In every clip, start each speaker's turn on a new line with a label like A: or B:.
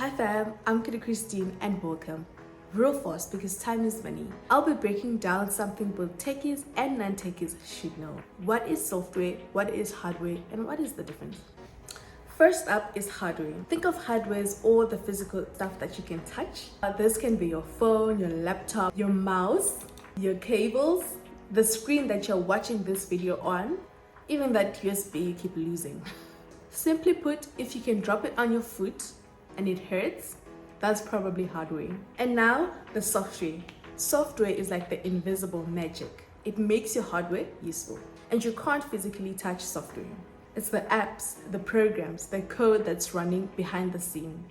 A: Hi fam, I'm Kitty Christine and welcome. Real fast because time is money. I'll be breaking down something both techies and non-techies should know. What is software, what is hardware, and what is the difference? First up is hardware. Think of hardware as all the physical stuff that you can touch. This can be your phone, your laptop, your mouse, your cables, the screen that you're watching this video on, even that USB you keep losing. Simply put, if you can drop it on your foot and it hurts, that's probably hardware. And now the software. Software is like the invisible magic. It makes your hardware useful. And you can't physically touch software. It's the apps, the programs, the code that's running behind the scene.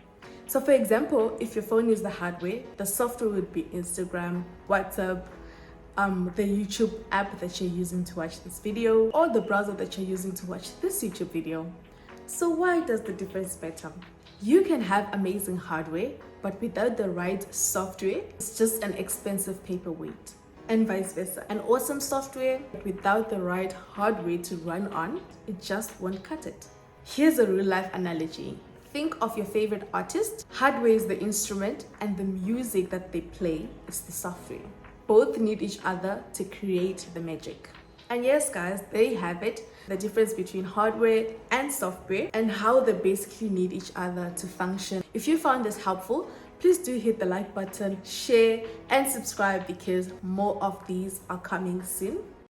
A: So for example, if your phone is the hardware, the software would be Instagram, WhatsApp, the YouTube app that you're using to watch this video, or the browser that you're using to watch this YouTube video. So why does the difference matter? You can have amazing hardware, but without the right software, it's just an expensive paperweight. And vice versa. An awesome software, but without the right hardware to run on, it just won't cut it. Here's a real life analogy. Think of your favorite artist. Hardware is the instrument and the music that they play is the software. Both need each other to create the magic. And yes guys, there you have it, the difference between hardware and software and how they basically need each other to function. If you found this helpful, please do hit the like button, share and subscribe because more of these are coming soon.